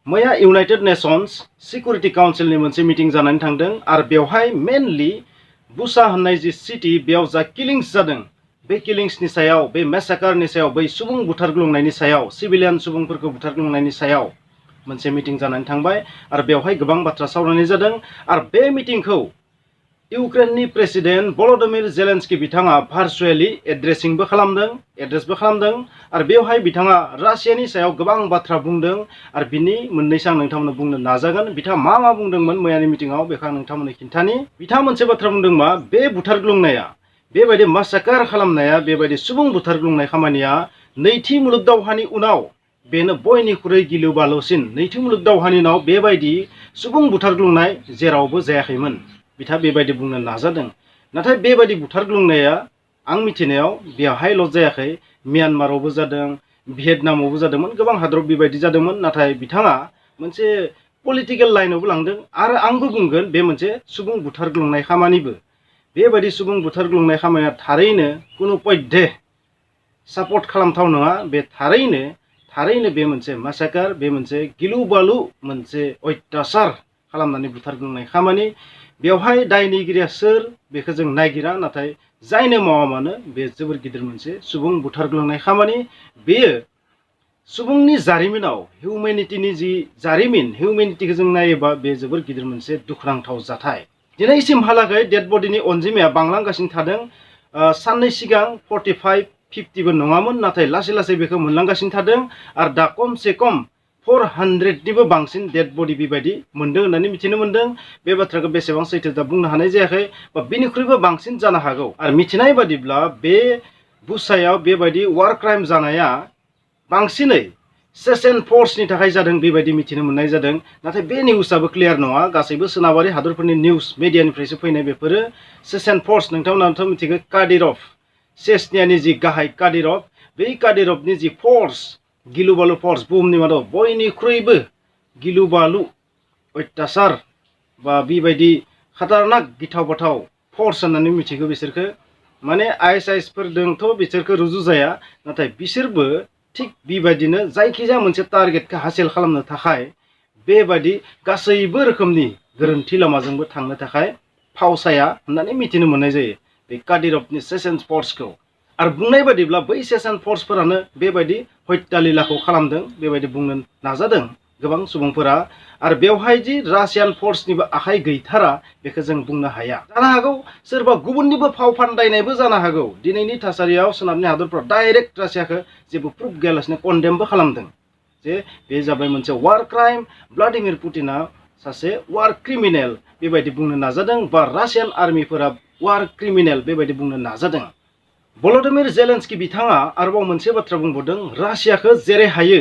मैया United nations सिकिउरिटी काउन्सिलनि मोनसे meeting जानानै थांदों आरो बेवहाय मेनलि बुचा होननाय जि सिटी बेयाव जा किलिंस जादों बे किलिंसनि सायाव बे मेसाकारनि सायाव बै सुबुं बुथारग्लुंनायनि सायाव सिभिलियान सुबुंफोरखौ बुथारग्लुंनायनि सायाव मोनसे मिटिं जानानै थांबाय आरो बेवहाय गोबां बाथ्रा सावरायनाय जादों आरो बे मिटिंखौ इउक्रेननि प्रेसिडेन्ट भल'दिमिर जेलेन्स्की बिथाङा भार्चुवेलि एड्रेसबो खालामदों आरो बेवहाय बिथाङा रासियानि सायाव गोबां बाथ्रा बुंदों आरो बिनि मोननैसो आं नोंथांमोननो बुंनो नाजागोन बिथाङा मा बुंदोंमोन मैयानि मिटिंआव बेखौ आं नोंथांमोननो खिन्थानि बिथाङा मोनसे बाथ्रा बुंदों मा बे बुथारग्लुंनाया बेबायदि मासाकार खालामनाया बेबायदि सुबुं बुथारग्लुंनाय खामानिया नैथि मुलुग दावहानि उनाव बेनो बयनिख्रुइ गिलु बालुसिन नैथि मुलुग दावहानि उनाव बेबायदि सुबुं बुथारग्लुंनाय जेरावबो जायाखैमोन बिथाङा बेबायदि बुंनो नाजादों नाथाय बेबायदि बुथारग्लुंनाया आं मिथिनायाव बेवहायल' जायाखै म्यानमारावबो जादों भियेटनामावबो जादोंमोन गोबां हादराव बेबायदि जादोंमोन नाथाय बिथाङा मोनसे पलिटिकेल लाइनावबो लांदों आरो आंबो बुंगोन बे मोनसे सुबुं बुथारग्लुंनाय खामानिबो बेबायदि सुबुं बुथारग्लुंनाय खामानिया थारैनो कुनु पयधे सापर्ट खालामथाव नङा बे थारैनो बे मोनसे मासाकार बे मोनसे गिलु बालु मोनसे अत्याचार खालामनानै बुथारग्लुंनाय खामानि बेवहाय दायनिगिरिया सोर बेखौ जों नागिरा नाथाय जायनो मावा मानो बे जोबोर गिदिर मोनसे सुबुं बुथारग्लुंनाय खामानि बेयो सुबुंनि जारिमिनाव हिउमेनिटिनि जि जारिमिन हिउमेनिटिखौ जों नायोबा बे जोबोर गिदिर मोनसे दुखुनांथाव जाथाय दिनैसिमहालागै डेड बडिनि अनजिमाया बांलांगासिनो थादों साननै सिगां 45-50बो नङामोन नाथाय लासै लासै बेखौ मोनलांगासिनो थादों आरो दा खमसे खम 400निबो बांसिन डेड बडि बेबायदि मोनदों होननानै मिथिनो मोनदों बे बाथ्राखौ बेसेबां सैथो दा बुंनो हानाय जायाखै बा बिनिख्रुइबो बांसिन जानो हागौ आरो मिथिनाय बादिब्ला बे बुचायाव बेबायदि वार क्राइम जानाया बांसिनै सेशन फर्सनि थाखाय जादों बेबायदि मिथिनो मोननाय जादों नाथाय बे निउसआबो क्लियार नङा गासैबो सोनाबारि हादरफोरनि निउस मिडियानिफ्रायसो फैनाय बेफोरो सेशन फर्स नोंथांमोनाथ' मिथिगौ कादिरभ चेचनियानि जि गाहाय कादिरभ बै कादिरभनि जि फर्स गिलु बालु फर्स बुहुमनि मादाव बयनिख्रुइबो गिलु बालु अत्याचार बा बेबायदि खातारनाक गिथाव बाथाव फर्स होननानै मिथिगौ बिसोरखौ माने आइएसआइएसफोरजोंथ' बिसोरखौ रुजु जाया नाथाय बिसोरबो थिग बेबायदिनो जायखिजाया मोनसे टारगेटखौ हासिल खालामनो थाखाय बेबायदि गासैबो रोखोमनि गोरोन्थि लामाजोंबो थांनो थाखाय फावसाया होननानै मिथिनो मोननाय जायो बे कादिरभनि सेशन फर्सखौ आरो बुंनाय बादिब्ला बै सेशन फर्सफोरानो बेबायदि हत्या लीलाखौ खालामदों बेबायदि बुंनो नाजादों गोबां सुबुंफोरा आरो बेवहाय जि रासियान फर्सनिबो आखाइ गैथारा बेखौ जों बुंनो हाया जानो हागौ सोरबा गुबुननिबो फाव फान्दायनायबो जानो हागौ दिनैनि थासारियाव सोनाबनि हादरफ्रा डाइरेक्ट रासियाखौ जेबो प्रुफ गैयालासिनो कन्डेमबो खालामदों जे बे जाबाय मोनसे वार क्राइम भ्लादिमिर पुटिना सासे वार क्रिमिनेल बेबायदि बुंनो नाजादों बा रासियान आर्मिफोरा वार क्रिमिनेल बेबायदि बुंनो नाजादों भल'दिमिर जेलेन्स्की बिथाङा आरोबाव मोनसे बाथ्रा बुंबावदों रासियाखौ जेरै हायो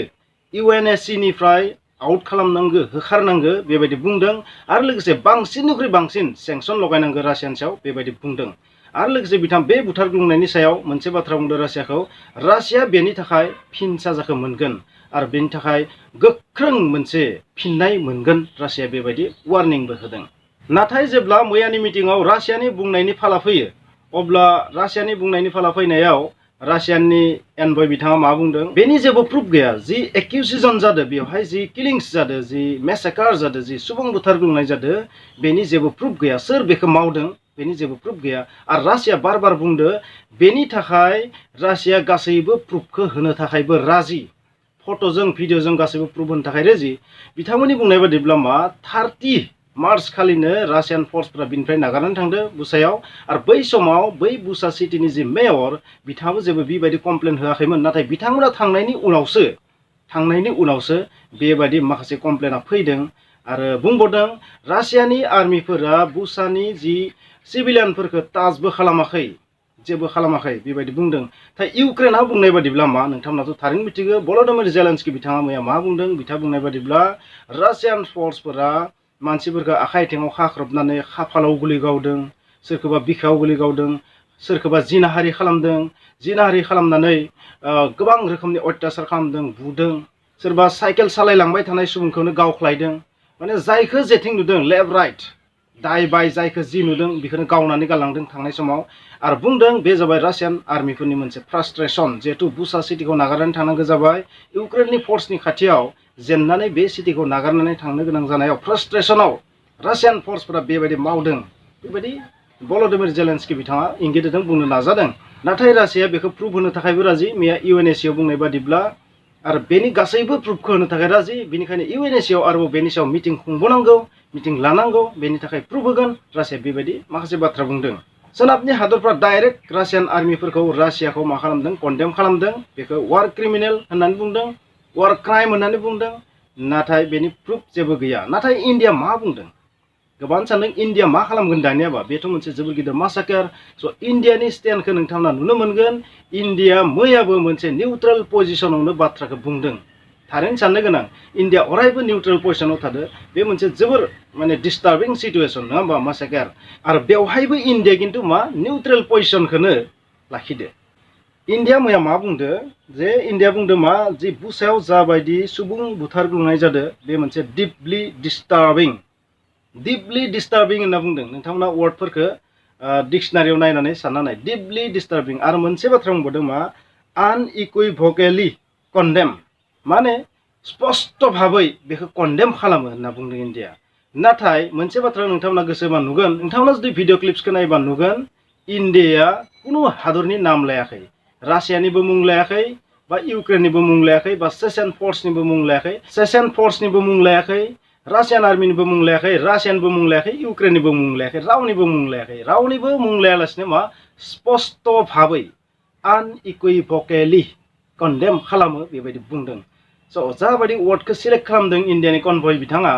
इउएनएससिनिफ्राय आउट खालामनांगौ होखारनांगौ बेबायदि बुंदों आरो लोगोसे बांसिननिख्रुइ बांसिन सेंसन लगायनांगौ रासियानि सायाव बेबायदि बुंदों आरो लोगोसे बिथाङा बे बुथारग्लुंनायनि सायाव मोनसे बाथ्रा बुंदों रासियाखौ रासिया बेनि थाखाय फिन साजाखौ मोनगोन आरो बेनि थाखाय गोख्रों मोनसे फिननाय मोनगोन रासिया बेबायदि वार्निंबो होदों नाथाय जेब्ला मैयानि मिटिंआव रासियानि बुंनायनि फाला फैयो अब्ला रासियानि बुंनायनि फाला फैनायाव रासियानि एनभय बिथाङा मा बुंदों बेनि जेबो प्रुफ गैया जि एक्यूजिजन जादों बेवहाय जि किलिंस जादों जि मेसाकार जादों जि सुबुं बुथारग्लुंनाय जादों बेनि जेबो प्रुफ गैया सोर बेखौ मावदों बेनि जेबो प्रुफ गैया आरो रासिया बार बार बुंदों बेनि थाखाय रासिया गासैबो प्रुफखौ होनो थाखायबो राजि फट'जों भिडिअ'जों गासैबो प्रुफ होनो थाखाय राजि बिथांमोननि बुंनाय बादिब्ला मा 30 मार्च खालिनो रासियान फर्सफोरा बिनिफ्राय नागारनानै थांदों बुचायाव आरो बै समाव बै बुचा सिटिनि जि मेयर बिथाङाबो जेबो बेबायदि कमप्लेन होआखैमोन नाथाय बिथांमोना थांनायनि उनावसो बेबायदि माखासे कमप्लेना फैदों आरो बुंबावदों रासियानि आर्मिफोरा बुचानि जि सिभिलियानफोरखौ टाचबो खालामाखै जेबो खालामाखै बेबायदि बुंदों नाथाय इउक्रेनआ बुंनाय बादिब्ला मा नोंथांमोनाथ' थारैनो मिथिगौ भल'दिमिर जेलेन्स्की बिथाङा मैया मा बुंदों बिथाङा बुंनाय बादिब्ला रासियान फर्सफोरा मानसिफोरखौ आखाइ आथिङाव खाख्रबनानै खाफालाव गुलि गावदों सोरखौबा बिखायाव गुलि गावदों सोरखौबा जिनाहारि खालामनानै गोबां रोखोमनि अत्याचार खालामदों बुदों सोरबा साइकेल सालायलांबाय थानाय सुबुंखौनो गावख्लायदों माने जायखौ जेथिं नुदों लेफ्ट राइट दाय बाय जायखौ जि नुदों बेखौनो गावनानै गालांदों थांनाय समाव आरो बुंदों बे जाबाय रासियान आर्मिफोरनि मोनसे फ्रास्ट्रेसन जिहेतु बुचा सिटिखौ नागारनानै थांनांगौ जाबाय इउक्रेननि फर्सनि खाथियाव जेननानै बे सिटिखौ नागारनानै थांनो गोनां जानायाव फ्रास्ट्रेसनाव रासियान फर्सफोरा बेबायदि मावदों बेबायदि भल'दिमिर जेलेन्सकि बिथाङा इंगित होदों बुंनो नाजादों। नाथाय रासिया बेखौ प्रुफ होनो थाखायबो राजि मैया इउएनएससिआव बुंनाय बादिब्ला आरो बेनि गासैबो प्रुफखौ होनो थाखाय राजि। बेनिखायनो इउएनएससिआव आरोबाव बेनि सायाव मिटिं खुंबावनांगौ, मिटिं लानांगौ, बेनि थाखाय प्रुफ होगोन रासिया बेबायदि माखासे बाथ्रा बुंदों। सोनाबनि हादरफ्रा डाइरेक्ट रासियान आर्मिफोरखौ रासियाखौ मा खालामदों कन्डेम खालामदों, बेखौ वार क्रिमिनेल होननानै बुंदों, वार क्राइम होननानै बुंदों। नाथाय बेनि प्रुफ जेबो गैया। नाथाय इन्डिया मा बुंदों? गोबां सानदों इन्डिया मा खालामगोन दानियाबा बेथ' मोनसे जोबोर गिदिर मासाकार। स' इन्डियानि स्टेन्डखौ नोंथांमोना नुनो मोनगोन। इन्डिया मैयाबो मोनसे निउट्रेल पजिशनावनो बाथ्राखौ बुंदों। थारैनो साननो गोनां इन्डिया अरायबो निउट्रेल पजिशनाव थादो। बे मोनसे जोबोर माने डिस्टार्बिं सिटुएसन नङा होमबा मासाकार। आरो बेवहायबो इन्डिया खिन्थु मा निउट्रेल पजिशनखौनो लाखिदो। इन्डिया मैया मा बुंदो जे इन्डिया बुंदो मा जि बुचायाव जाबायदि सुबुं बुथारग्लुंनाय जादों बे मोनसे डिपलि डिस्टार्बिं होनना बुंदों। नोंथांमोना वर्डफोरखौ डिक्सनारियाव नायनानै सानना नाय डिपलि डिस्टार्बिं। आरो मोनसे बाथ्रा बुंबावदों मा आनइकुइभकेलि कन्डेम, माने स्पष्ट भाबै बेखौ कन्डेम खालामो होनना बुंदों इन्डिया। नाथाय मोनसे बाथ्रा नोंथांमोना गोसोबा नुगोन, नोंथांमोना जुदि भिडिअ क्लिप्सखौ नायबा नुगोन इन्डियाया कुनु हादरनि नाम लायाखै, रासियानिबो मुं लायाखै बा इउक्रेननिबो मुं लायाखै बा चेचेन फर्सनिबो मुं लायाखै, चेचेन फर्सनिबो मुं लायाखै, रासियान आर्मिनिबो मुं लायाखै, रासियानबो मुं लायाखै, इउक्रेननिबो मुं लायाखै, रावनिबो मुं लायाखै। रावनिबो मुं लायालासिनो मा स्पष्ट भाबै आनइकुइभकेलि कन्डेम खालामो बेबायदि बुंदों। स' जाबायदि वर्डखौ सिलेक्ट खालामदों इन्डियानि कनभय बिथाङा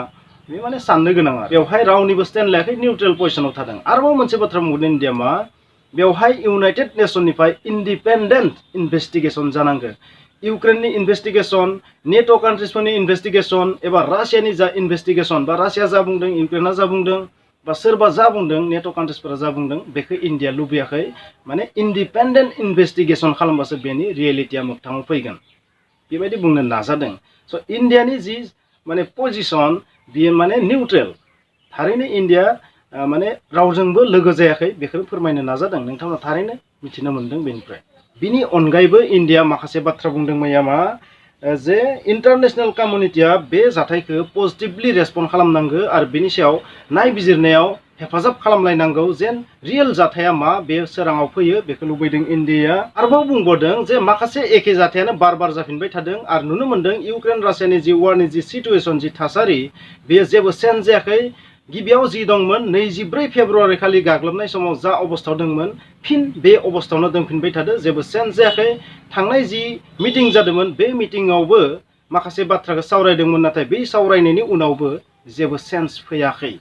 बे माने साननो गोनां। बेवहाय रावनिबो स्टेन्ड लायाखै, निउट्रेल पजिशनाव थादों। आरोबाव मोनसे बाथ्रा बुंदों इन्डिया मा बेवहाय इउनाइटेड नेसननिफ्राय इन्डिपेन्डेन्ट इनभेस्टिगेसन जानांगौ। इउक्रेननि इनभेस्टिगेसन, नेट' कान्ट्रिसफोरनि इनभेस्टिगेसन एबा रासियानि जा इनभेस्टिगेसन बा रासिया जा बुंदों, इउक्रेना जा बुंदों बा सोरबा जा बुंदों, नेट' कान्ट्रिसफोरा जा बुंदों बेखौ इन्डिया लुबैयाखै। माने इन्डिपेन्डेन्ट इनभेस्टिगेसन खालामबासो बेनि रियेलिटिया मोगथाङाव फैगोन बेबायदि बुंनो नाजादों। स' इन्डियानि जि माने पजिशन बियो माने निउट्रेल। थारैनो इन्डिया माने रावजोंबो लोगो जायाखै बेखौ फोरमायनो नाजादों। नोंथांमोना थारैनो मिथिनो मोनदों बेनिफ्राय। बिनि अनगायैबो इन्डिया माखासे बाथ्रा बुंदों मैया मा जे इन्टारनेशनेल कमिउनिटिया बे जाथायखौ पजिटिभलि रेसपन्ड खालामनांगौ आरो बेनि सायाव नायबिजिरनायाव हेफाजाब खालामलायनांगौ जेन रियेल जाथाया मा बे सोराङाव फैयो बेखौ लुबैदों इन्डिया। आरोबाव बुंबावदों जे माखासे एखे जाथायानो बार बार जाफिनबाय थादों आरो नुनो मोनदों इउक्रेन रासियानि जि वारनि जि सिटुएसन जि थासारि बेयो जेबो चेन्ज जायाखै। गिबियाव जि दंमोन 24 फेब्रुवारि खालि गाग्लोबनाय समाव जा अबस्थायाव दंमोन फिन बे अबस्थायावनो दंफिनबाय थादों, जेबो चेन्ज जायाखै। थांनाय जि मिटिं जादोंमोन बे मिटिंआवबो माखासे बाथ्राखौ सावरायदोंमोन, नाथाय बै सावरायनायनि उनावबो जेबो चेन्ज फैयाखै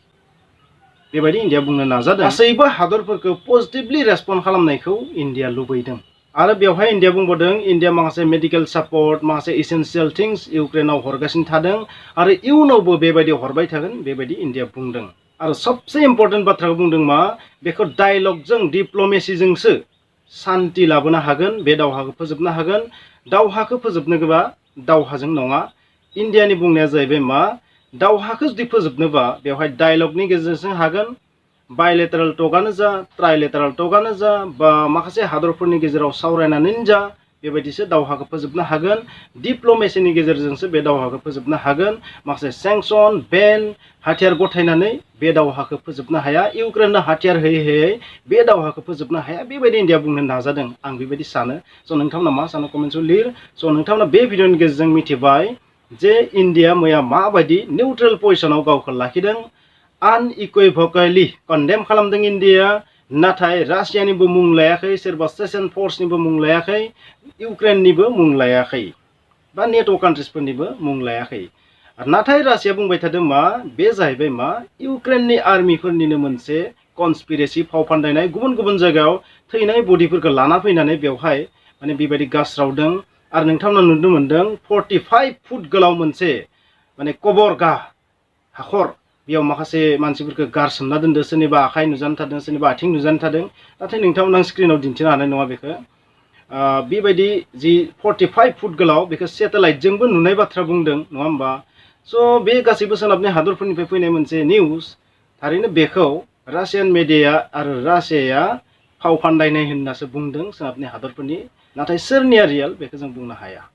बेबायदि इन्डिया बुंनो नाजादों। गासैबो हादरफोरखौ पजिटिभलि रेसपन्ड खालामनायखौ इन्डिया लुबैदों। आरो बेवहाय इन्डिया बुंबावदों इन्डिया माखासे मेडिकेल सापर्ट, माखासे एसेन्सियेल थिंस इउक्रेनाव हरगासिनो थादों आरो इयुनावबो बेबायदि हरबाय थागोन बेबायदि इन्डिया बुंदों। आरो सबसे इम्पर्टेन्ट बाथ्राखौ बुंदों मा बेखौ डायलगजों डिप्ल'मेसिजोंसो शान्ति लाबोनो हागोन, बे दावहाखौ फोजोबनो हागोन। दावहाखौ फोजोबनोबा दावहाजों नङा। इन्डियानि बुंनाया जाहैबाय मा दावहाखौ जुदि फोजोबनोबा बेवहाय डायलगनि गेजेरजों हागोन, बायलेटारेल टकआनो जा, ट्राइलेटारेल टकआनो जा बा माखासे हादरफोरनि गेजेराव सावरायनानैनो जा बेबायदिसो दावहाखौ फोजोबनो हागोन। डिप्ल'मेसिनि गेजेरजोंसो बे दावहाखौ फोजोबनो हागोन। माखासे सेंसन, बेन, हाथियार गथायनानै बे दावहाखौ फोजोबनो हाया। इउक्रेननो हाथियार होयै होयै बे दावहाखौ फोजोबनो हाया बेबायदि इन्डिया बुंनो नाजादों। आं बेबायदि सानो। स' नोंथांमोना मा सानो कमेन्टआव लिर। स' नोंथांमोना बे भिडिअनि गेजेरजों मिथिबाय जे इन्डिया मैया माबायदि निउट्रेल पजिशनाव गावखौ लाखिदों। आनइकुइभकेलि कन्डेम खालामदों इन्डिया, नाथाय रासियानिबो मुं लायाखै, सोरबा चेचेन फर्सनिबो मुं लायाखै, इउक्रेननिबो मुं लायाखै बा नेट' कान्ट्रिसफोरनिबो मुं लायाखै। नाथाय रासिया बुंबाय थादों मा बे जाहैबाय मा इउक्रेननि आर्मिफोरनिनो मोनसे कनस्पिरेसि फाव फान्दायनाय, गुबुन गुबुन जायगायाव थैनाय बडिफोरखौ लाना फैनानै बेवहाय माने बेबायदि गास्रावदों। आरो नोंथांमोना नुनो मोनदों 45 फुट गोलाव मोनसे माने कबरगा हाखर, बेयाव माखासे मानसिफोरखौ गारसोमना दोनदों। सोरनिबा आखाइ नुजानो थादों, सोरनिबा आथिं नुजानो थादों। नाथाय नोंथांमोना स्क्रिनाव दिन्थिनो हानाय नङा बेखौ। बेबायदि जि 45 फुट गोलाव बेखौ सेटेलाइटजोंबो नुनाय बाथ्रा बुंदों नङा होमबा। स' बे गासैबो सोनाबनि हादरफोरनिफ्राय फैनाय मोनसे निउस। थारैनो बेखौ रासियान मिडिया आरो रासियाया फाव फान्दायनाय होननासो बुंदों सोनाबनि हादरफोरनि, नाथाय सोरनिया रियेल बेखौ जों बुंनो हाया।